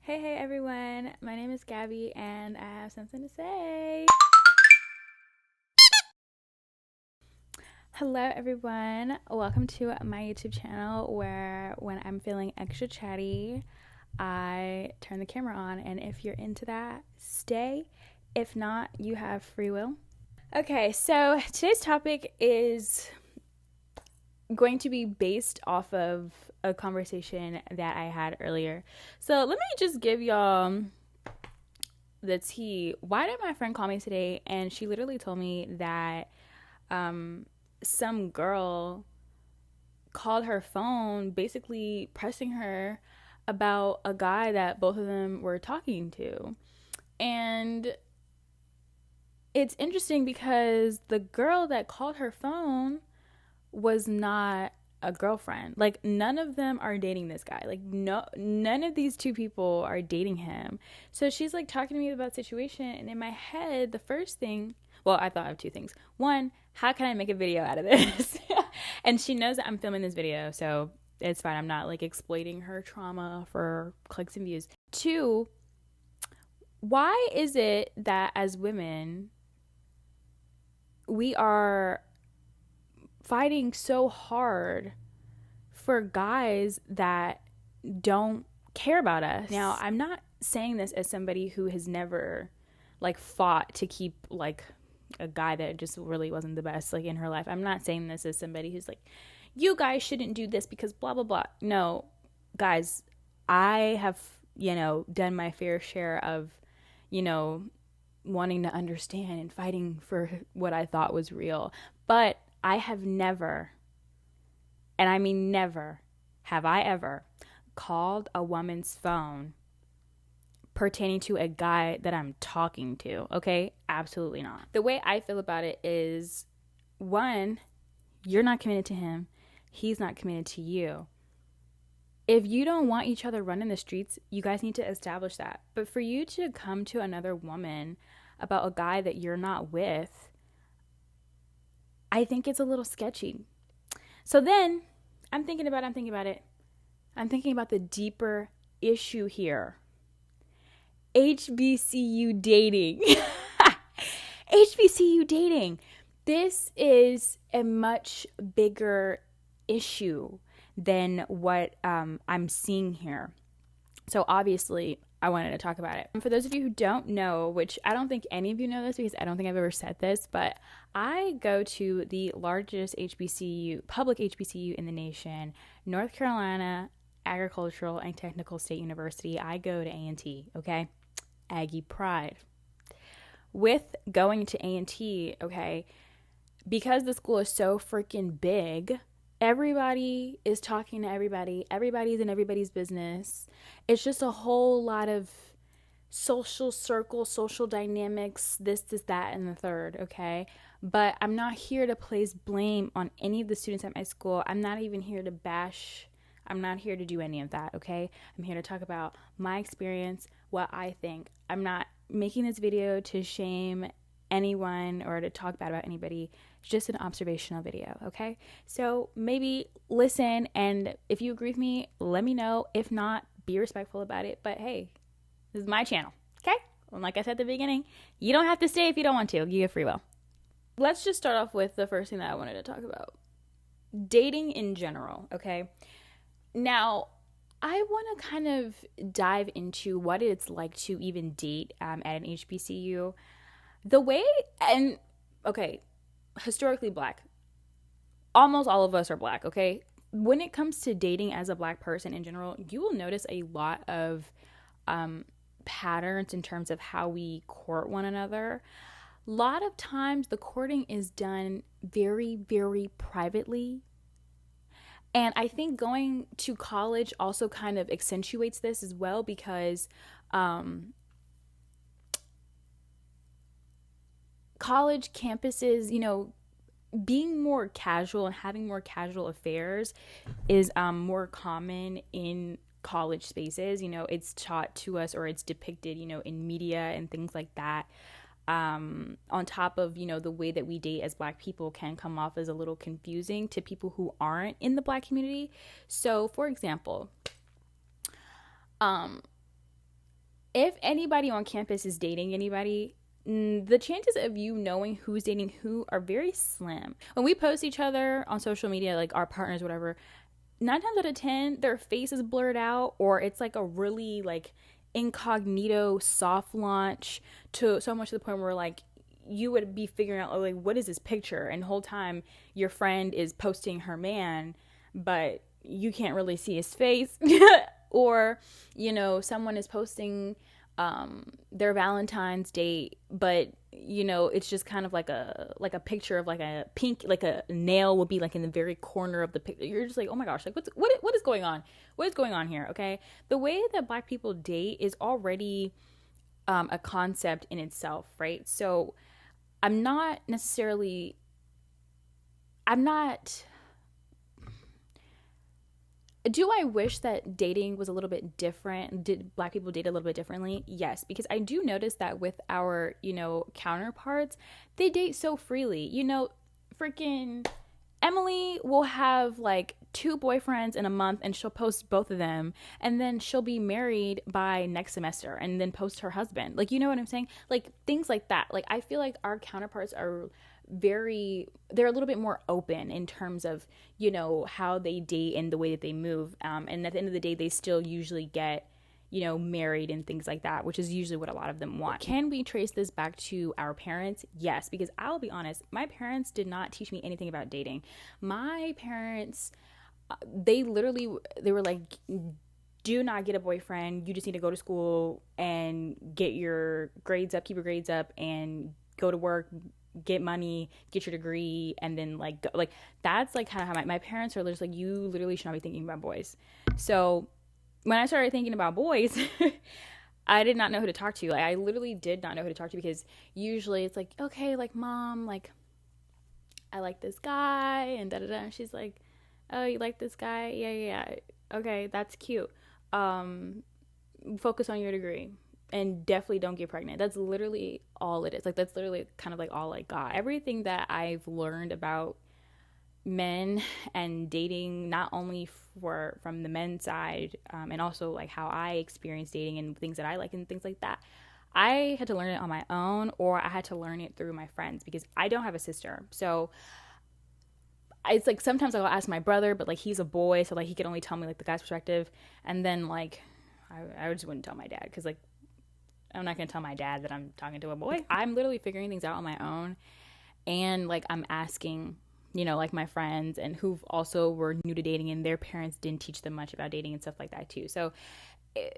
Hey everyone, my name is Gabby and I have something to say. Hello everyone, welcome to my YouTube channel where when I'm feeling extra chatty, I turn the camera on, and if you're into that, stay. If not, you have free will. Okay, so today's topic is going to be based off of a conversation that I had earlier. So let me just give y'all the tea. Why did my friend call me today? And she literally told me that some girl called her phone, basically pressing her about a guy that both of them were talking to. And it's interesting because the girl that called her phone was not a girlfriend. Like, none of them are dating this guy. Like, none of these two people are dating him. So she's like talking to me about the situation, and in my head, the first thing, well, I thought of two things. One, how can I make a video out of this? And she knows that I'm filming this video, so it's fine. I'm not like exploiting her trauma for clicks and views. Two, why is it that as women we are fighting so hard for guys that don't care about us? Now, I'm not saying this as somebody who has never like fought to keep like a guy that just really wasn't the best like in her life. I'm not saying this as somebody who's like, you guys shouldn't do this because blah blah blah. No, guys, I have, done my fair share of, wanting to understand and fighting for what I thought was real. But I have never, and I mean never, have I ever called a woman's phone pertaining to a guy that I'm talking to, okay? Absolutely not. The way I feel about it is, one, you're not committed to him. He's not committed to you. If you don't want each other running the streets, you guys need to establish that. But for you to come to another woman about a guy that you're not with, I think it's a little sketchy. So then I'm thinking about it. I'm thinking about the deeper issue here. HBCU dating. HBCU dating. This is a much bigger issue than what I'm seeing here. So obviously, I wanted to talk about it. And for those of you who don't know, which I don't think any of you know this because I don't think I've ever said this, but I go to the largest HBCU, public HBCU in the nation, North Carolina Agricultural and Technical State University. I go to A&T, okay? Aggie pride. With going to A&T, okay, because the school is so freaking big, everybody is talking to everybody. Everybody's in everybody's business. It's just a whole lot of social circle, social dynamics, this, that, and the third, okay? But I'm not here to place blame on any of the students at my school. I'm not even here to bash. I'm not here to do any of that, okay? I'm here to talk about my experience, what I think. I'm not making this video to shame anyone or to talk bad about anybody. It's just an observational video, okay? So maybe listen, and if you agree with me, let me know. If not, be respectful about it. But hey, this is my channel, okay? And like I said at the beginning, you don't have to stay if you don't want to. You have free will. Let's just start off with the first thing that I wanted to talk about. Dating in general, okay? Now, I want to kind of dive into what it's like to even date at an HBCU. The way, and okay, historically Black, almost all of us are Black, okay? When it comes to dating as a Black person in general, you will notice a lot of patterns in terms of how we court one another. A lot of times the courting is done very, very privately. And I think going to college also kind of accentuates this as well because college campuses, being more casual and having more casual affairs is more common in college spaces. It's taught to us or it's depicted, in media and things like that. On top of, the way that we date as Black people can come off as a little confusing to people who aren't in the Black community. So, for example, if anybody on campus is dating anybody, the chances of you knowing who's dating who are very slim. When we post each other on social media, like our partners, whatever, 9 times out of 10, their face is blurred out, or it's like a really like incognito soft launch, to so much to the point where like you would be figuring out, oh, like, what is this picture? And the whole time your friend is posting her man, but you can't really see his face. Or, someone is posting their Valentine's date, but it's just kind of like a picture of like a pink, like a nail would be like in the very corner of the picture. You're just like, oh my gosh, like what is going on? What is going on here? Okay, the way that Black people date is already a concept in itself, right? So I'm not necessarily, I'm not. Do I wish that dating was a little bit different? Did Black people date a little bit differently? Yes, because I do notice that with our, counterparts, they date so freely. Freaking Emily will have like 2 boyfriends in a month, and she'll post both of them, and then she'll be married by next semester and then post her husband. Like, you know what I'm saying? Like, things like that. Like, I feel like our counterparts are they're a little bit more open in terms of, how they date and the way that they move. And at the end of the day, they still usually get, married and things like that, which is usually what a lot of them want. Can we trace this back to our parents? Yes, because I'll be honest, my parents did not teach me anything about dating. My parents, they were like, do not get a boyfriend. You just need to go to school and get your grades up, keep your grades up, and go to work, get money, get your degree, and then like go. Like, that's like kind of how my parents are just like, you literally should not be thinking about boys. So when I started thinking about boys, I did not know who to talk to. Like, I literally did not know who to talk to, because usually it's like, okay, like, mom, like, I like this guy, and da da da. And she's like, oh, you like this guy? Yeah. Okay, that's cute. Focus on your degree. And definitely don't get pregnant. That's literally all it is. Like, that's literally kind of like all I got. Everything that I've learned about men and dating, not only from the men's side, and also like how I experience dating and things that I like and things like that, I had to learn it on my own, or I had to learn it through my friends, because I don't have a sister. So it's like sometimes I'll ask my brother, but like he's a boy, so like he can only tell me like the guy's perspective. And then like I just wouldn't tell my dad, because like I'm not going to tell my dad that I'm talking to a boy. I'm literally figuring things out on my own. And like I'm asking, like my friends, and who also were new to dating, and their parents didn't teach them much about dating and stuff like that too. So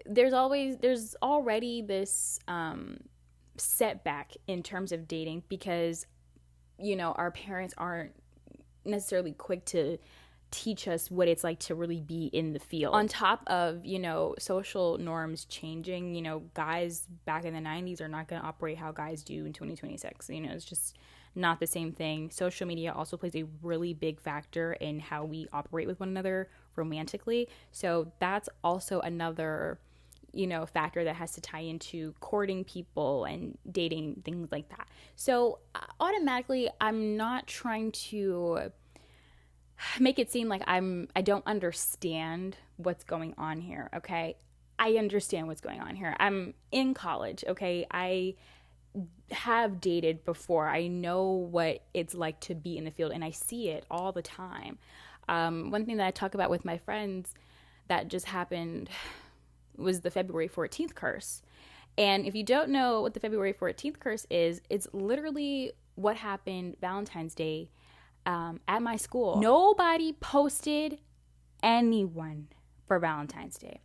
there's already this setback in terms of dating, because, our parents aren't necessarily quick to teach us what it's like to really be in the field. On top of, social norms changing, guys back in the 90s are not going to operate how guys do in 2026. It's just not the same thing. Social media also plays a really big factor in how we operate with one another romantically. So that's also another, factor that has to tie into courting people and dating, things like that. So automatically, I'm not trying to make it seem like I don't understand what's going on here, okay? I understand what's going on here. I'm in college, okay? I have dated before. I know what it's like to be in the field, and I see it all the time. One thing that I talk about with my friends that just happened was the February 14th curse. And if you don't know what the February 14th curse is, it's literally what happened Valentine's Day at my school. Nobody posted anyone for Valentine's Day.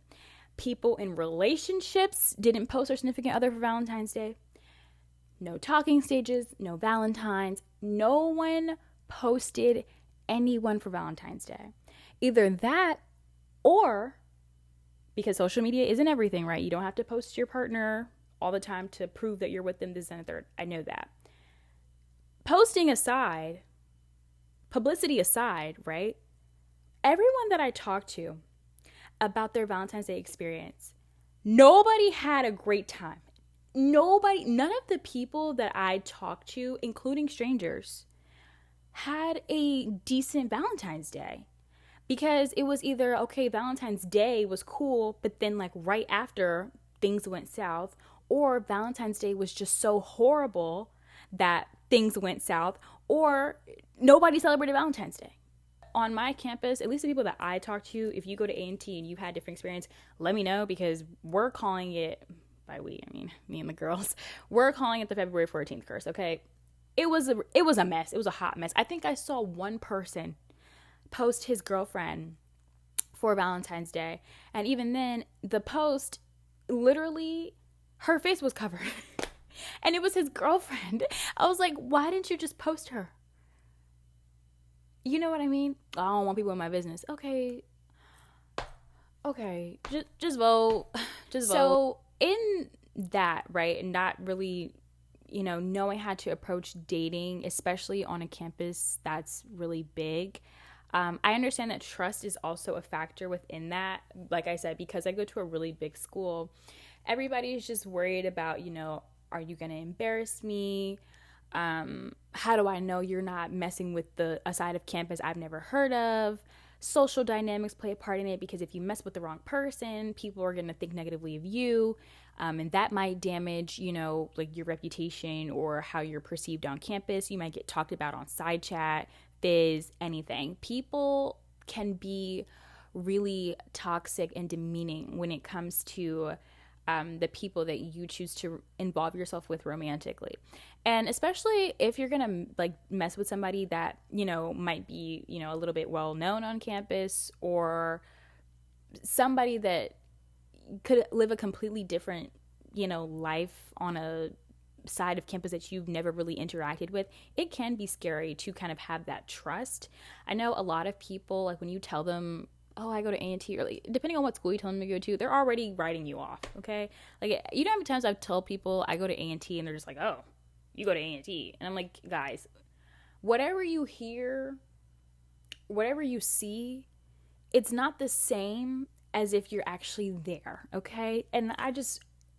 People in relationships didn't post their significant other for Valentine's Day. No talking stages, no Valentines. No one posted anyone for Valentine's Day. Either that, or because social media isn't everything, right? You don't have to post your partner all the time to prove that you're with them, this and the third. I know that. Posting aside, publicity aside, right? Everyone that I talked to about their Valentine's Day experience, nobody had a great time. None of the people that I talked to, including strangers, had a decent Valentine's Day. Because it was either, okay, Valentine's Day was cool, but then like right after, things went south, or Valentine's Day was just so horrible that things went south, or nobody celebrated Valentine's Day. On my campus, at least the people that I talk to, if you go to A&T and you've had different experience, let me know, because we're calling it, by we, I mean me and the girls, we're calling it the February 14th curse, okay? It was a mess. It was a hot mess. I think I saw one person post his girlfriend for Valentine's Day, and even then, the post, literally, her face was covered. And it was his girlfriend. I was like, why didn't you just post her? You know what I mean? I don't want people in my business. Okay. Just vote. Just vote. So in that, right, and not really, knowing how to approach dating, especially on a campus that's really big, I understand that trust is also a factor within that. Like I said, because I go to a really big school, everybody is just worried about, are you going to embarrass me? How do I know you're not messing with a side of campus I've never heard of? Social dynamics play a part in it, because if you mess with the wrong person, people are going to think negatively of you. And that might damage, like your reputation or how you're perceived on campus. You might get talked about on side chat, Fizz, anything. People can be really toxic and demeaning when it comes to the people that you choose to involve yourself with romantically. And especially if you're going to mess with somebody that, might be, a little bit well known on campus, or somebody that could live a completely different, life on a side of campus that you've never really interacted with. It can be scary to kind of have that trust. I know a lot of people, like, when you tell them, oh, I go to A&T, or depending on what school you tell them to go to, they're already writing you off, okay? Like, how many times I've told people I go to A&T and they're just like, oh, you go to A&T. And I'm like, guys, whatever you hear, whatever you see, it's not the same as if you're actually there, okay? And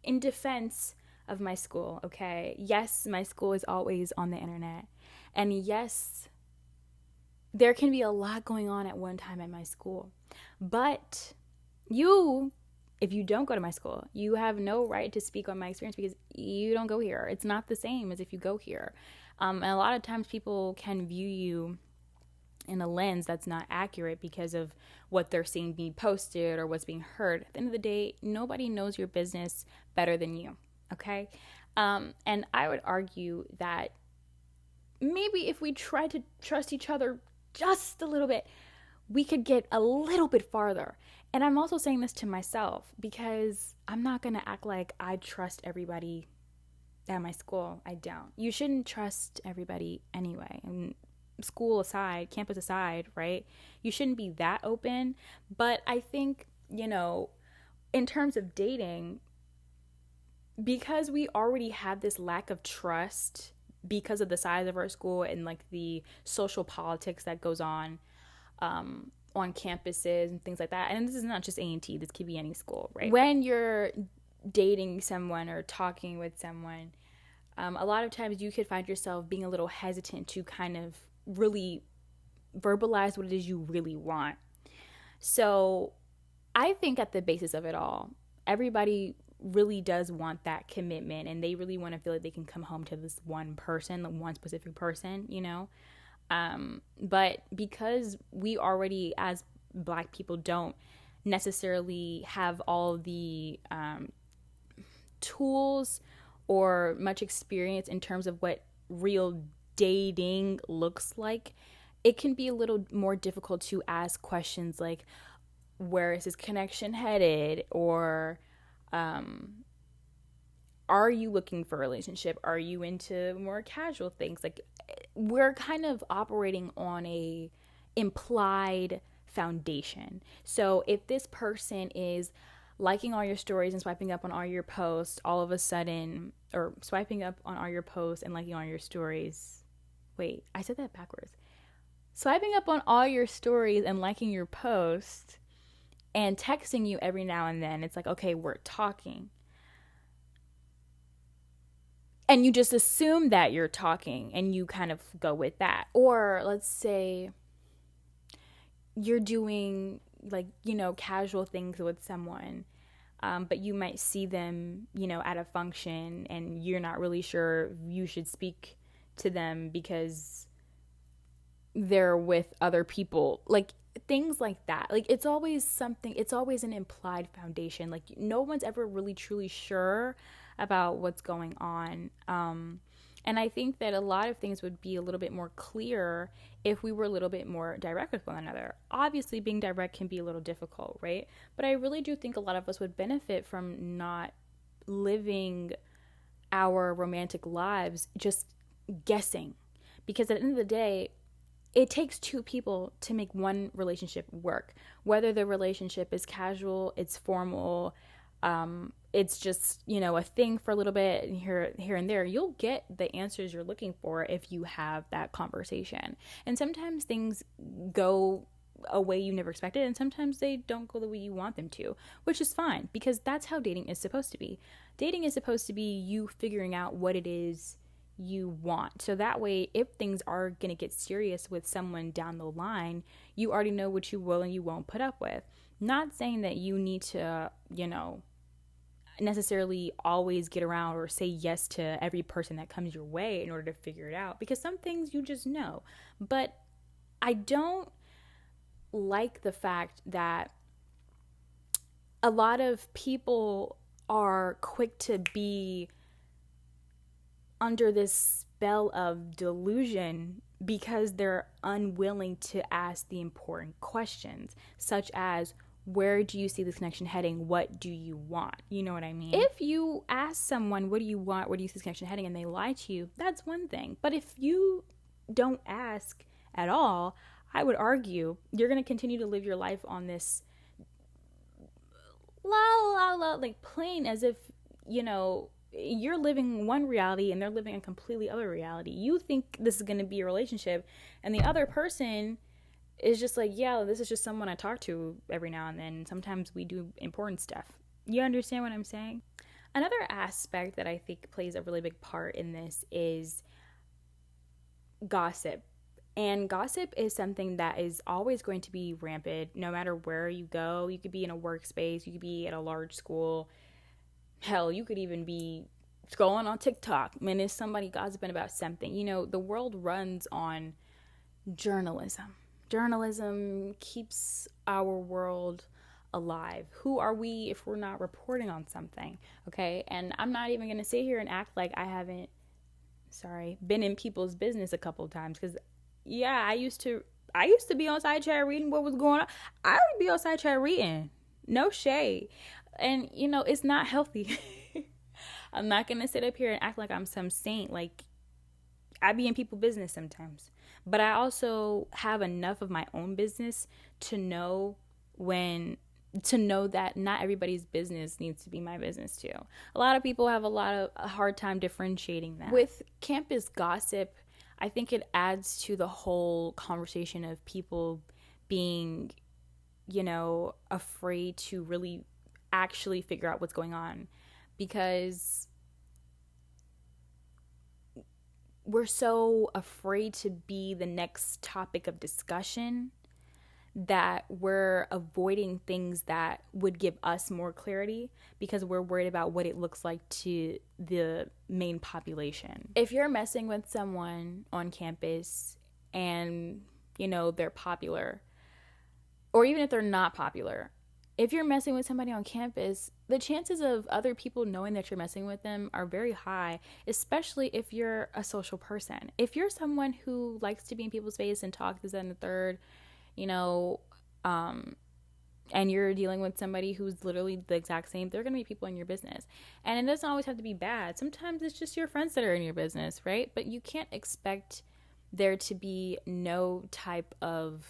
in defense of my school, okay? Yes, my school is always on the internet. And yes, there can be a lot going on at one time at my school. But if you don't go to my school, you have no right to speak on my experience, because you don't go here. It's not the same as if you go here. And a lot of times people can view you in a lens that's not accurate because of what they're seeing being posted or what's being heard. At the end of the day, nobody knows your business better than you, okay? And I would argue that maybe if we try to trust each other just a little bit, we could get a little bit farther. And I'm also saying this to myself, because I'm not going to act like I trust everybody at my school. I don't. You shouldn't trust everybody anyway. And school aside, campus aside, right? You shouldn't be that open. But I think, in terms of dating, because we already have this lack of trust because of the size of our school and the social politics that goes on campuses and things like that. And this is not just A&T, this could be any school, right? When you're dating someone or talking with someone, a lot of times you could find yourself being a little hesitant to kind of really verbalize what it is you really want. So I think at the basis of it all, everybody really does want that commitment, and they really want to feel like they can come home to this one person, the one specific person, but because we already, as Black people, don't necessarily have all the tools or much experience in terms of what real dating looks like, it can be a little more difficult to ask questions like, where is this connection headed? Or are you looking for a relationship? Are you into more casual things? We're kind of operating on a implied foundation. So if this person is liking all your stories and swiping up on all your posts all of a sudden, or swiping up on all your posts and liking all your stories. Wait, I said that backwards. Swiping up on all your stories and liking your posts and texting you every now and then. It's like, okay, we're talking. And you just assume that you're talking and you kind of go with that. Or let's say you're doing casual things with someone, but you might see them, at a function and you're not really sure you should speak to them because they're with other people. Like things like that. Like it's always an implied foundation. Like no one's ever really truly sure about what's going on. And I think that a lot of things would be a little bit more clear if we were a little bit more direct with one another. Obviously, being direct can be a little difficult, right? But I really do think a lot of us would benefit from not living our romantic lives just guessing. Because at the end of the day, it takes two people to make one relationship work. Whether the relationship is casual, it's formal, it's just, a thing for a little bit and here and there, you'll get the answers you're looking for if you have that conversation. And sometimes things go a way you never expected, and sometimes they don't go the way you want them to, which is fine, because that's how dating is supposed to be. Dating is supposed to be you figuring out what it is you want. So that way, if things are going to get serious with someone down the line, you already know what you will and you won't put up with. Not saying that you need to, necessarily always get around or say yes to every person that comes your way in order to figure it out, because some things you just know. But I don't like the fact that a lot of people are quick to be under this spell of delusion because they're unwilling to ask the important questions, such as, where do you see this connection heading? What do you want? You know what I mean? If you ask someone, what do you want? Where do you see this connection heading? And they lie to you, that's one thing. But if you don't ask at all, I would argue you're going to continue to live your life on this like plane, as if, you're living one reality and they're living a completely other reality. You think this is going to be a relationship, and the other person is just like, yeah, this is just someone I talk to every now and then. Sometimes we do important stuff. You understand what I'm saying? Another aspect that I think plays a really big part in this is gossip. And gossip is something that is always going to be rampant no matter where you go. You could be in a workspace, you could be at a large school. Hell, you could even be scrolling on TikTok. Man, is somebody gossiping about something. The world runs on journalism. Journalism keeps our world alive. Who are we if we're not reporting on something? Okay. And I'm not even going to sit here and act like I haven't, been in people's business a couple of times. Cause yeah, I used to be on side chat reading what was going on. I would be on side chat reading. No shade. And it's not healthy. I'm not going to sit up here and act like I'm some saint. Like, I be in people's business sometimes. But I also have enough of my own business to know that not everybody's business needs to be my business too. A lot of people have a hard time differentiating that. With campus gossip, I think it adds to the whole conversation of people being, afraid to really actually figure out what's going on, because we're so afraid to be the next topic of discussion that we're avoiding things that would give us more clarity because we're worried about what it looks like to the main population. If you're messing with someone on campus and, they're popular, or even if they're not popular, if you're messing with somebody on campus, the chances of other people knowing that you're messing with them are very high, especially if you're a social person. If you're someone who likes to be in people's face and talk this and the third, and you're dealing with somebody who's literally the exact same, there are going to be people in your business. And it doesn't always have to be bad. Sometimes it's just your friends that are in your business, right? But you can't expect there to be no type of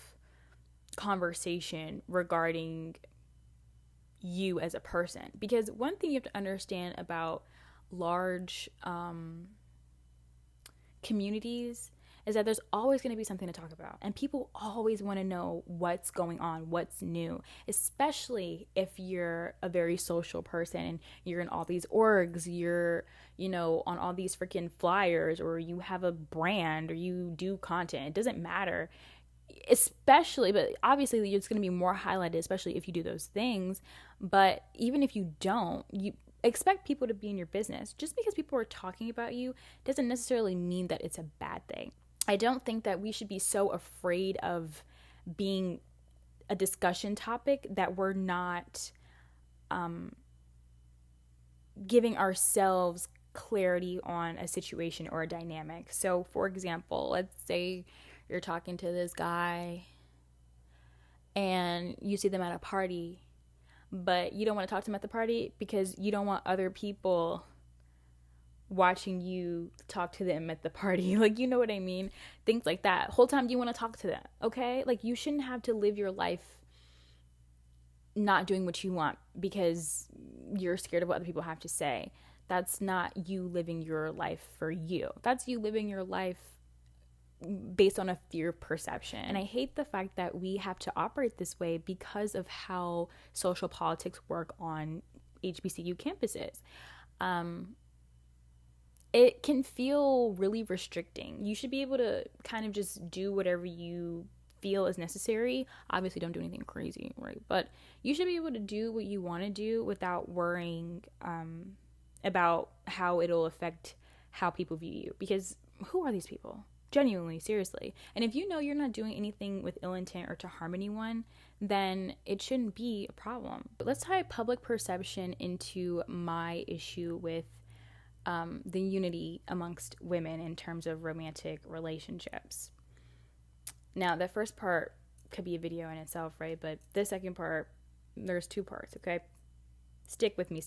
conversation regarding you as a person. Because one thing you have to understand about large communities is that there's always going to be something to talk about. And people always want to know what's going on, what's new, especially if you're a very social person and you're in all these orgs, you're, on all these freaking flyers, or you have a brand, or you do content. It doesn't matter. especially, but obviously it's going to be more highlighted, especially if you do those things. But even if you don't, you expect people to be in your business. Just because people are talking about you doesn't necessarily mean that it's a bad thing. I don't think that we should be so afraid of being a discussion topic that we're not giving ourselves clarity on a situation or a dynamic. So, for example, let's say you're talking to this guy and you see them at a party, but you don't want to talk to them at the party because you don't want other people watching you talk to them at the party. Like, you know what I mean? Things like that. Whole time you want to talk to them, okay? Like, you shouldn't have to live your life not doing what you want because you're scared of what other people have to say. That's not you living your life for you. That's you living your life based on a fear perception. And I hate the fact that we have to operate this way because of how social politics work on HBCU campuses. It can feel really restricting. You should be able to kind of just do whatever you feel is necessary. Obviously, don't do anything crazy, right? But you should be able to do what you want to do without worrying about how it'll affect how people view you. Because who are these people? Genuinely, seriously. And if you know you're not doing anything with ill intent or to harm anyone, then it shouldn't be a problem. But let's tie public perception into my issue with the unity amongst women in terms of romantic relationships. Now, the first part could be a video in itself, right? But the second part, there's two parts, okay? Stick with me.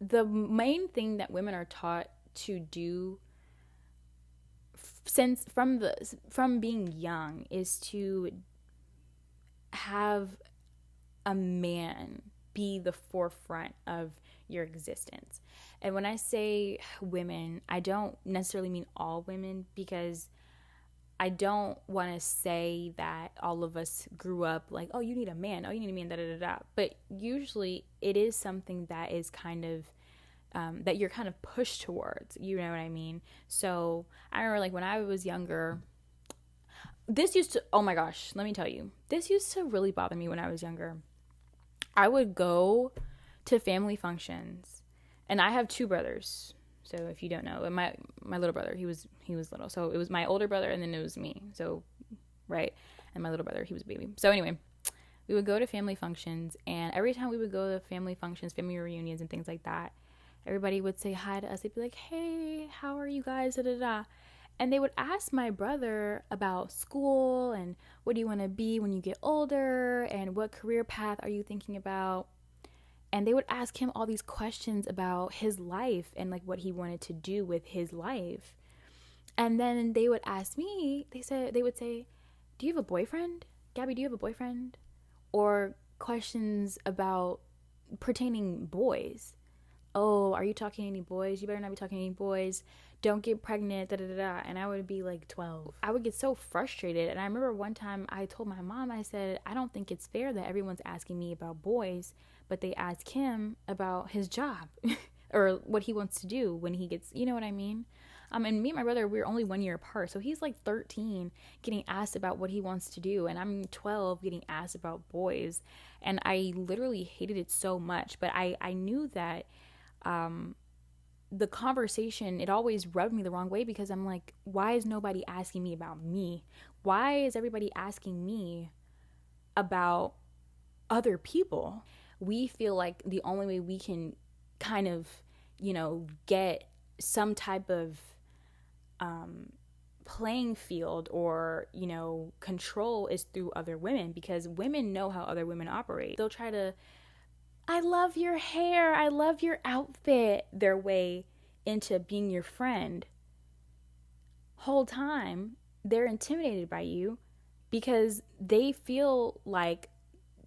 The main thing that women are taught to do since from being young is to have a man be the forefront of your existence. And when I say women, I don't necessarily mean all women, because I don't want to say that all of us grew up like, oh, you need a man, da da da da. But usually it is something that is kind of that you're kind of pushed towards, you know what I mean? So I remember, like, when I was younger, this used to, oh my gosh, let me tell you, this used to really bother me when I was younger. I would go to family functions, and I have two brothers. So if you don't know, my little brother, he was little. So it was my older brother, and then it was me. So, right. And my little brother, he was a baby. So anyway, we would go to family functions, and every time we would go to family functions, family reunions and things like that, everybody would say hi to us. They'd be like, hey, how are you guys? Da, da, da. And they would ask my brother about school and what do you want to be when you get older and what career path are you thinking about? And they would ask him all these questions about his life and like what he wanted to do with his life. And then they would ask me, they would say, do you have a boyfriend? Gabby, do you have a boyfriend? Or questions about pertaining boys. Oh, are you talking to any boys? You better not be talking to any boys. Don't get pregnant, da da da da. And I would be like 12. I would get so frustrated. And I remember one time I told my mom, I said, I don't think it's fair that everyone's asking me about boys, but they ask him about his job or what he wants to do when he gets, you know what I mean? And me and my brother, we're only 1 year apart. So he's like 13 getting asked about what he wants to do. And I'm 12 getting asked about boys. And I literally hated it so much. But I knew that the conversation, it always rubbed me the wrong way, because I'm like, why is nobody asking me about me? Why is everybody asking me about other people? We feel like the only way we can kind of, get some type of playing field or, control is through other women, because women know how other women operate. They'll try to, I love your hair, I love your outfit, their way into being your friend. Whole time, they're intimidated by you because they feel like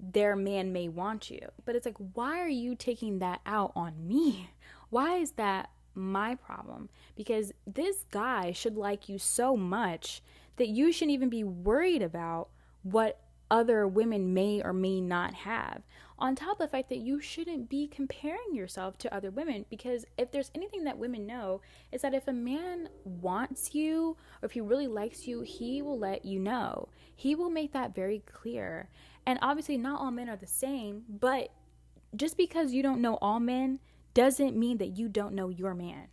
their man may want you. But it's like, why are you taking that out on me? Why is that my problem? Because this guy should like you so much that you shouldn't even be worried about what other women may or may not have. On top of the fact that you shouldn't be comparing yourself to other women, because if there's anything that women know, is that if a man wants you or if he really likes you, he will let you know. He will make that very clear. And obviously not all men are the same, but just because you don't know all men doesn't mean that you don't know your man.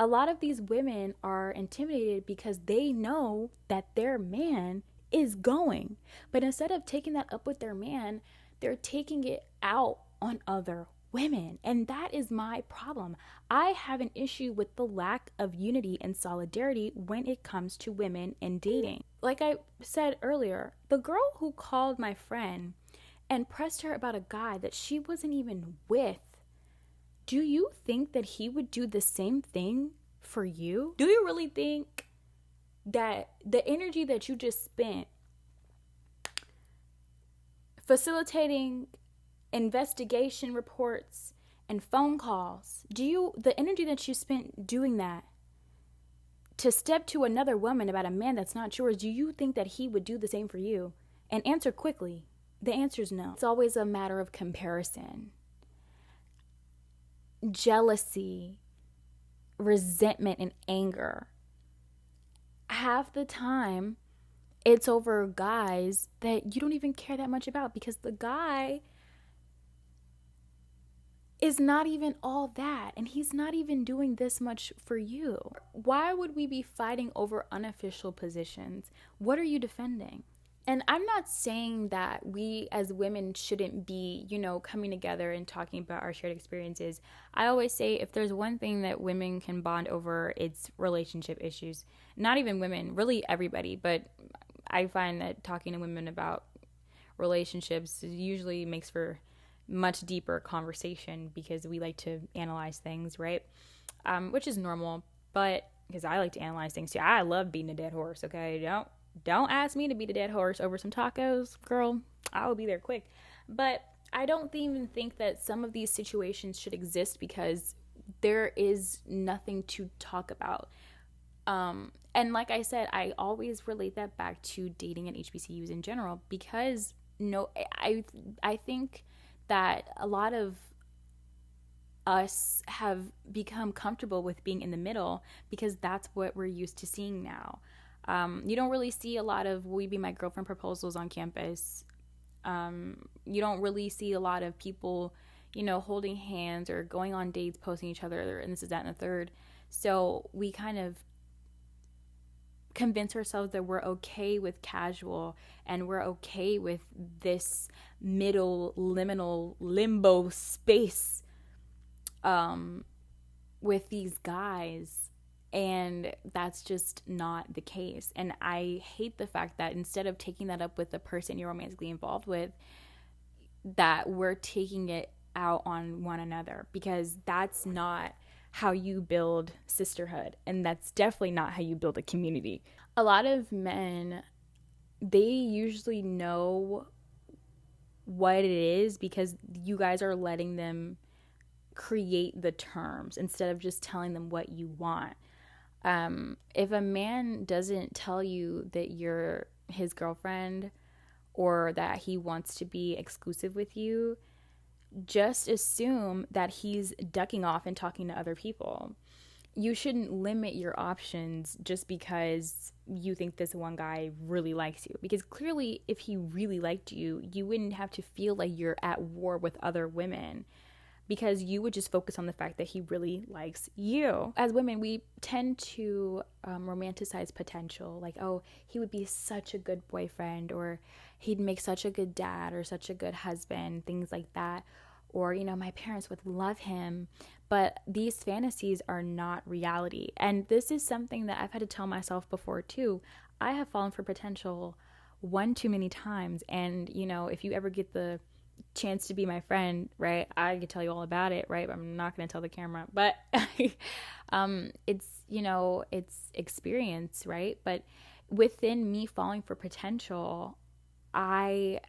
A lot of these women are intimidated because they know that their man is going. But instead of taking that up with their man, they're taking it out on other women. And that is my problem. I have an issue with the lack of unity and solidarity when it comes to women and dating. Like I said earlier, the girl who called my friend and pressed her about a guy that she wasn't even with, do you think that he would do the same thing for you? Do you really think that the energy that you just spent facilitating investigation reports and phone calls, the energy that you spent doing that to step to another woman about a man that's not yours, do you think that he would do the same for you? And answer quickly. The answer is no. It's always a matter of comparison. Jealousy, resentment, and anger. Half the time, it's over guys that you don't even care that much about because the guy is not even all that and he's not even doing this much for you. Why would we be fighting over unofficial positions? What are you defending? And I'm not saying that we as women shouldn't be, coming together and talking about our shared experiences. I always say if there's one thing that women can bond over, it's relationship issues. Not even women, really everybody. But I find that talking to women about relationships usually makes for much deeper conversation because we like to analyze things, right? Which is normal, but because I like to analyze things too. I love beating a dead horse, okay? Don't ask me to beat a dead horse over some tacos, girl. I will be there quick. But I don't even think that some of these situations should exist because there is nothing to talk about. And like I said, I always relate that back to dating and HBCUs in general because I think that a lot of us have become comfortable with being in the middle because that's what we're used to seeing now. You don't really see a lot of "will you be my girlfriend" proposals on campus. You don't really see a lot of people, holding hands or going on dates, posting each other, and this is that and the third. So we kind of convince ourselves that we're okay with casual and we're okay with this middle liminal limbo space with these guys. And that's just not the case. And I hate the fact that instead of taking that up with the person you're romantically involved with, that we're taking it out on one another, because that's not how you build sisterhood. And that's definitely not how you build a community. A lot of men, they usually know what it is because you guys are letting them create the terms instead of just telling them what you want. If a man doesn't tell you that you're his girlfriend or that he wants to be exclusive with you, just assume that he's ducking off and talking to other people. You shouldn't limit your options just because you think this one guy really likes you. Because clearly, if he really liked you, you wouldn't have to feel like you're at war with other women, because you would just focus on the fact that he really likes you. As women, we tend to romanticize potential. Like, oh, he would be such a good boyfriend, or he'd make such a good dad or such a good husband, things like that. Or, my parents would love him. But these fantasies are not reality. And this is something that I've had to tell myself before too. I have fallen for potential one too many times. And, if you ever get the chance to be my friend, right, I could tell you all about it, right? I'm not going to tell the camera, but it's experience, right? But within me falling for potential, I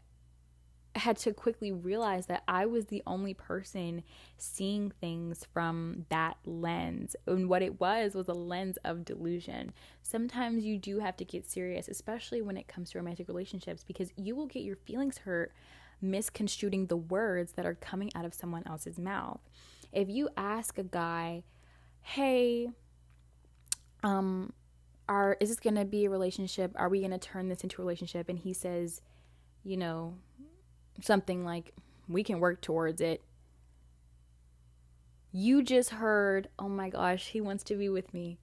had to quickly realize that I was the only person seeing things from that lens. And what it was a lens of delusion. Sometimes you do have to get serious, especially when it comes to romantic relationships, because you will get your feelings hurt misconstruing the words that are coming out of someone else's mouth. If you ask a guy, hey, is this going to be a relationship? Are we going to turn this into a relationship? And he says, something like, we can work towards it. You just heard, oh my gosh, he wants to be with me.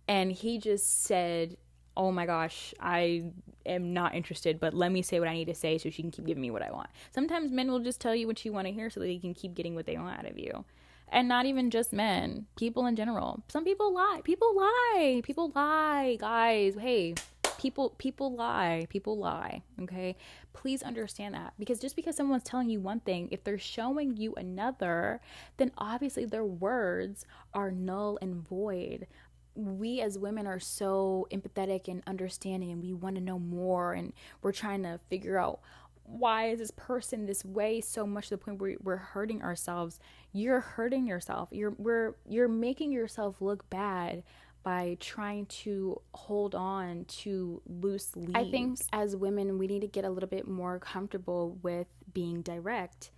And he just said, oh my gosh, I am not interested, but let me say what I need to say so she can keep giving me what I want. Sometimes men will just tell you what you want to hear so they can keep getting what they want out of you. And not even just men, people in general. Some people lie. People lie, guys. Hey, people lie, okay? Please understand that, because just because someone's telling you one thing, if they're showing you another, then obviously their words are null and void. We as women are so empathetic and understanding, and we want to know more, and we're trying to figure out, why is this person this way, so much to the point where we're hurting ourselves. You're hurting yourself. You're making yourself look bad by trying to hold on to loose leaves. I think as women, we need to get a little bit more comfortable with being direct.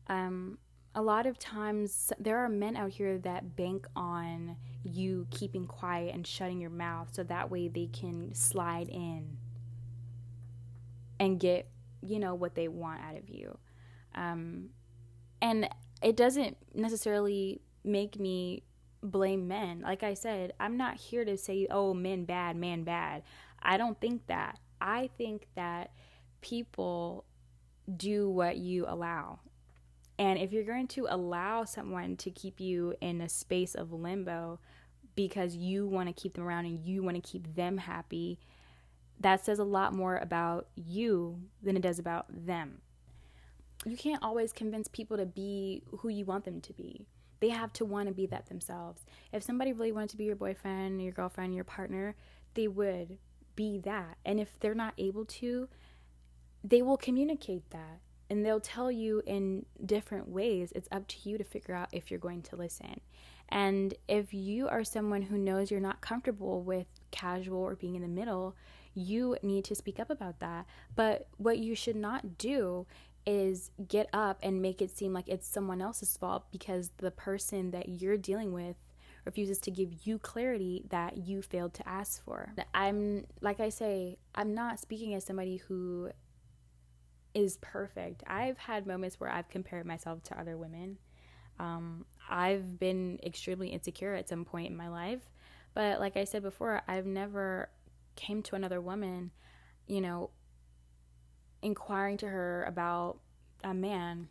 A lot of times there are men out here that bank on you keeping quiet and shutting your mouth so that way they can slide in and get what they want out of you. And it doesn't necessarily make me blame men. Like I said, I'm not here to say, oh, men bad, man bad. I don't think that. I think that people do what you allow. And if you're going to allow someone to keep you in a space of limbo because you want to keep them around and you want to keep them happy, that says a lot more about you than it does about them. You can't always convince people to be who you want them to be. They have to want to be that themselves. If somebody really wanted to be your boyfriend, your girlfriend, your partner, they would be that. And if they're not able to, they will communicate that. And they'll tell you in different ways. It's up to you to figure out if you're going to listen. And if you are someone who knows you're not comfortable with casual or being in the middle, you need to speak up about that. But what you should not do is get up and make it seem like it's someone else's fault because the person that you're dealing with refuses to give you clarity that you failed to ask for. Like I say, I'm not speaking as somebody who is perfect. I've had moments where I've compared myself to other women. I've been extremely insecure at some point in my life. But like I said before, I've never came to another woman, inquiring to her about a man.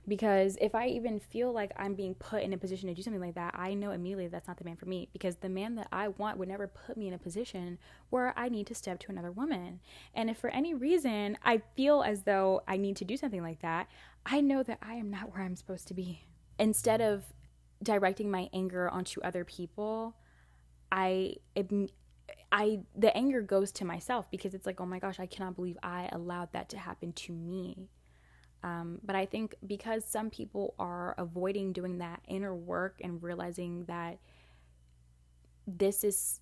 Because if I even feel like I'm being put in a position to do something like that, I know immediately that's not the man for me. Because the man that I want would never put me in a position where I need to step to another woman. And if for any reason I feel as though I need to do something like that, I know that I am not where I'm supposed to be. Instead of directing my anger onto other people, the anger goes to myself because it's like, oh my gosh, I cannot believe I allowed that to happen to me. But I think because some people are avoiding doing that inner work and realizing that this is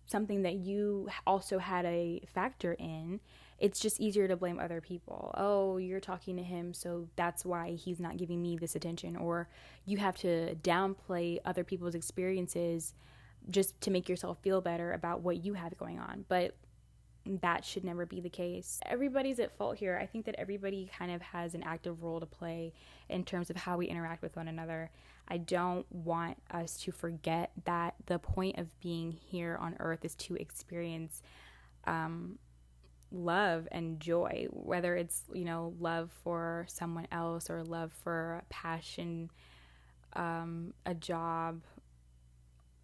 something that you also had a factor in, it's just easier to blame other people. Oh, you're talking to him, so that's why he's not giving me this attention. Or you have to downplay other people's experiences just to make yourself feel better about what you have going on. But that should never be the case. Everybody's at fault here. I think that everybody kind of has an active role to play in terms of how we interact with one another. I don't want us to forget that the point of being here on earth is to experience love and joy, whether it's, love for someone else or love for passion, a job,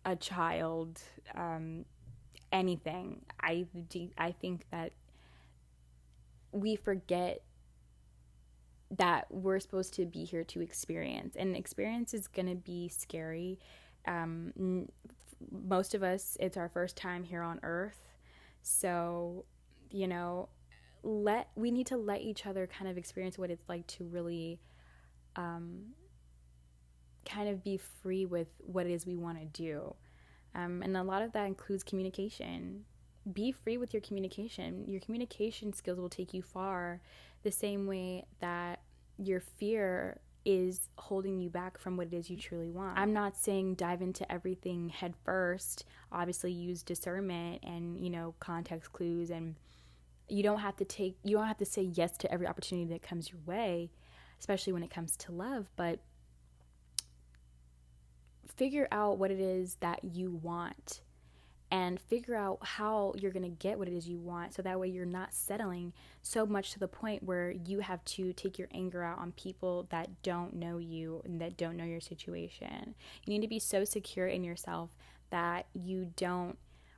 a child, anything. I think that we forget that we're supposed to be here to experience, and experience is going to be scary. Most of us, it's our first time here on earth, so we need to let each other kind of experience what it's like to really kind of be free with what it is we want to do. And a lot of that includes communication. be free with your communication. Your communication skills will take you far, the same way that your fear is holding you back from what it is you truly want. I'm not saying dive into everything head first. Obviously use discernment and, context clues, and you don't have to say yes to every opportunity that comes your way, especially when it comes to love, but figure out what it is that you want and figure out how you're going to get what it is you want, so that way you're not settling so much to the point where you have to take your anger out on people that don't know you and that don't know your situation. You need to be so secure in yourself that you don't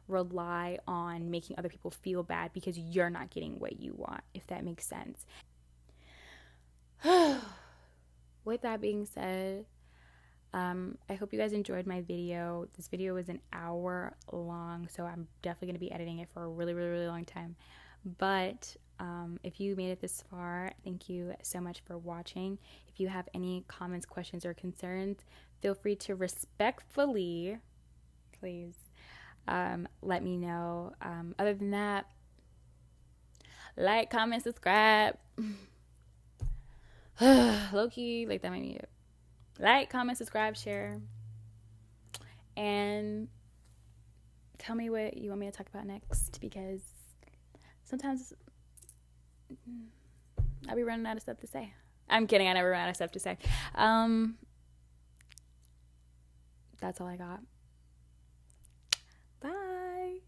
rely on making other people feel bad because you're not getting what you want, if that makes sense. With that being said, I hope you guys enjoyed my video. This video was an hour long, so I'm definitely going to be editing it for a really, really, really long time. But if you made it this far, thank you so much for watching. If you have any comments, questions, or concerns, feel free to respectfully, please, let me know. Other than that, like, comment, subscribe. Low-key, like, that might be it. Like, comment, subscribe, share, and tell me what you want me to talk about next, because sometimes I'll be running out of stuff to say. I'm kidding, I never run out of stuff to say. That's all I got. Bye.